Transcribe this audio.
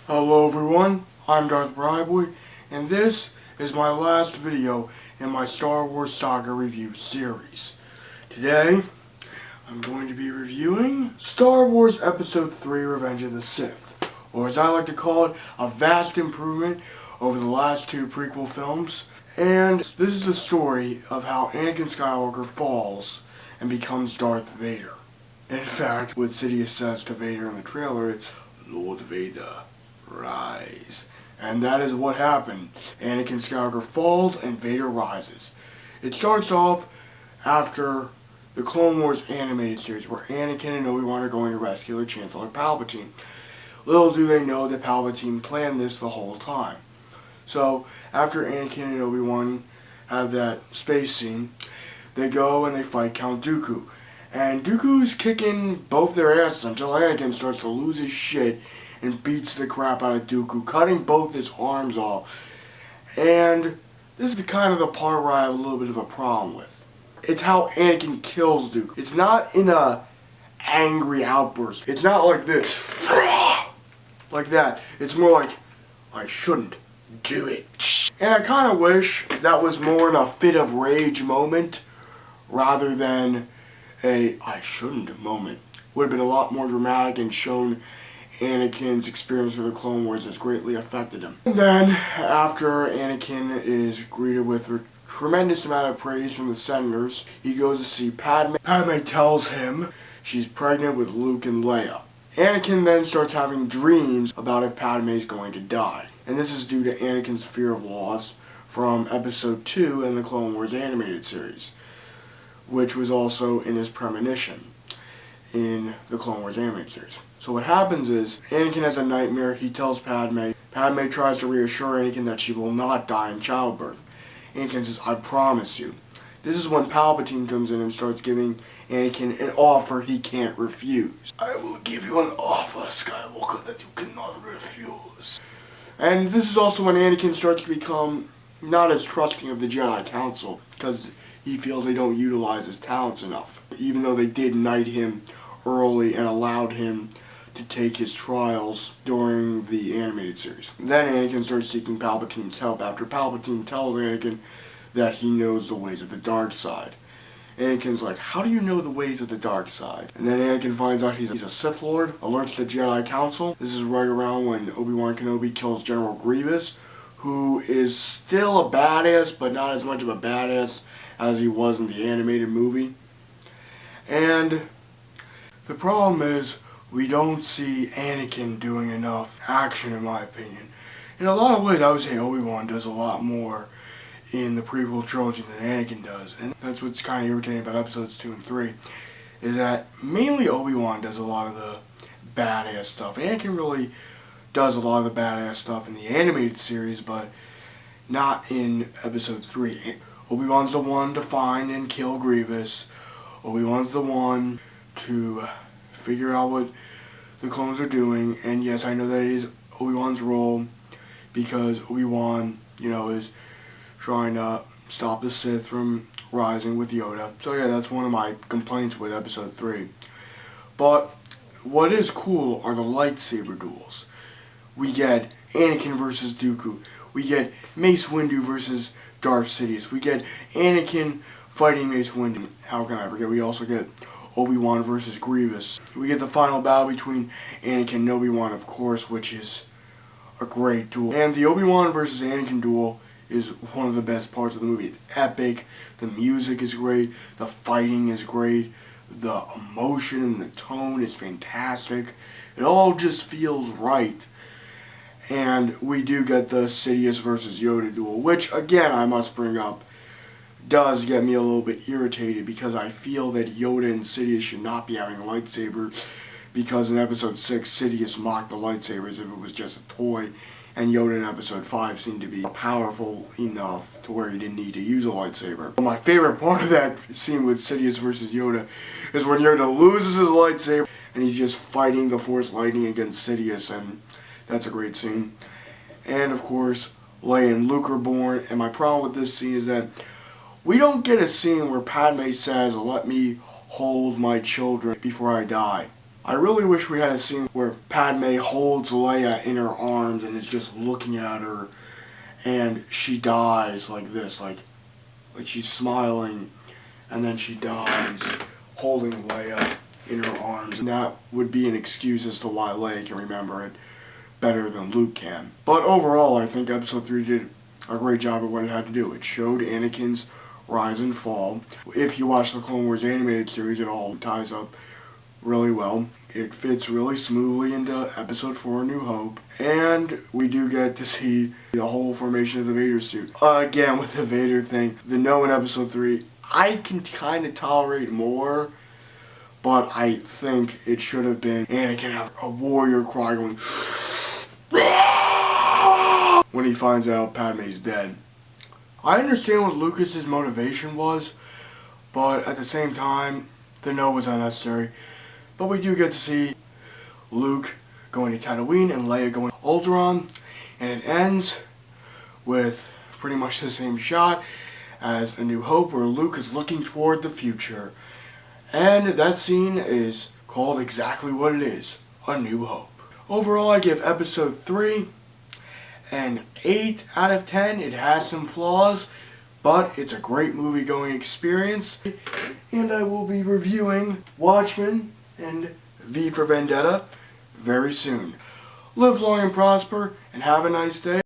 Hello everyone, I'm Darth Bryboy, and this is my last video in my Star Wars Saga review series. Today, I'm going to be reviewing Star Wars Episode 3 Revenge of the Sith, or as I like to call it, a vast improvement over the last two prequel films. And this is the story of how Anakin Skywalker falls and becomes Darth Vader. In fact, what Sidious says to Vader in the trailer is, "Lord Vader, rise." And that is what happened. Anakin Skywalker falls and Vader rises. It starts off after the Clone Wars animated series where Anakin and Obi-Wan are going to rescue the Chancellor Palpatine. Little do they know that Palpatine planned this the whole time. So after Anakin and Obi-Wan have that space scene, they go and they fight Count Dooku. And Dooku's kicking both their asses until Anakin starts to lose his shit and beats the crap out of Dooku, cutting both his arms off. And this is the part where I have a little bit of a problem with. It's how Anakin kills Dooku. It's not in a angry outburst. It's not like this, like that. It's more like, I shouldn't do it. And I kind of wish that was more in a fit of rage moment rather than a I shouldn't moment. Would have been a lot more dramatic and shown Anakin's experience with the Clone Wars has greatly affected him. And then, after Anakin is greeted with a tremendous amount of praise from the senators, he goes to see Padme. Padme tells him she's pregnant with Luke and Leia. Anakin then starts having dreams about if Padme is going to die. And this is due to Anakin's fear of loss from Episode 2 in the Clone Wars animated series, which was also in his premonition in the Clone Wars animated series. So what happens is, Anakin has a nightmare. He tells Padme. Padme tries to reassure Anakin that she will not die in childbirth. Anakin says, "I promise you." This is when Palpatine comes in and starts giving Anakin an offer he can't refuse. "I will give you an offer, Skywalker, that you cannot refuse." And this is also when Anakin starts to become not as trusting of the Jedi Council, because he feels they don't utilize his talents enough. Even though they did knight him early and allowed him to take his trials during the animated series. Then Anakin starts seeking Palpatine's help after Palpatine tells Anakin that he knows the ways of the dark side. Anakin's like, "How do you know the ways of the dark side?" And then Anakin finds out he's a Sith Lord, alerts the Jedi Council. This is right around when Obi-Wan Kenobi kills General Grievous, who is still a badass, but not as much of a badass as he was in the animated movie. And the problem is, we don't see Anakin doing enough action, in my opinion. In a lot of ways, I would say Obi-Wan does a lot more in the prequel trilogy than Anakin does. And that's what's kind of irritating about episodes 2 and 3, is that mainly Obi-Wan does a lot of the badass stuff. Anakin really does a lot of the badass stuff in the animated series, but not in episode 3. Obi-Wan's the one to find and kill Grievous. Obi-Wan's the one to figure out what the clones are doing. And yes, I know that it is Obi-Wan's role, because Obi-Wan, is trying to stop the Sith from rising with Yoda. So yeah, that's one of my complaints with episode 3. But what is cool are the lightsaber duels. We get Anakin versus Dooku. We get Mace Windu versus Darth Sidious. We get Anakin fighting Mace Windu. How can I forget? We also get Obi-Wan versus Grievous. We get the final battle between Anakin and Obi-Wan, of course, which is a great duel. And the Obi-Wan versus Anakin duel is one of the best parts of the movie. It's epic. The music is great. The fighting is great. The emotion and the tone is fantastic. It all just feels right. And we do get the Sidious versus Yoda duel, which, again, I must bring up, does get me a little bit irritated, because I feel that Yoda and Sidious should not be having lightsabers, because in episode 6, Sidious mocked the lightsabers if it was just a toy, and Yoda in episode 5 seemed to be powerful enough to where he didn't need to use a lightsaber. My favorite part of that scene with Sidious versus Yoda is when Yoda loses his lightsaber and he's just fighting the Force lightning against Sidious, and that's a great scene. And of course, Leia and Luke are born, and my problem with this scene is that we don't get a scene where Padme says, "Let me hold my children before I die." I really wish we had a scene where Padme holds Leia in her arms and is just looking at her, and she dies like this, like she's smiling, and then she dies holding Leia in her arms. And that would be an excuse as to why Leia can remember it better than Luke can. But overall, I think Episode 3 did a great job of what it had to do. It showed Anakin's rise and fall. If you watch the Clone Wars animated series, it all ties up really well. It fits really smoothly into Episode 4, A New Hope. And we do get to see the whole formation of the Vader suit. Again, with the Vader thing, the no in Episode 3, I can kind of tolerate more, but I think it should have been Anakin have a warrior cry going when he finds out Padme's dead. I understand what Lucas's motivation was, but at the same time, the no was unnecessary. But we do get to see Luke going to Tatooine and Leia going to Alderaan, and it ends with pretty much the same shot as A New Hope, where Luke is looking toward the future. And that scene is called exactly what it is, A New Hope. Overall, I give Episode 3 an 8 out of 10. It has some flaws, but it's a great movie-going experience. And I will be reviewing Watchmen and V for Vendetta very soon. Live long and prosper, and have a nice day.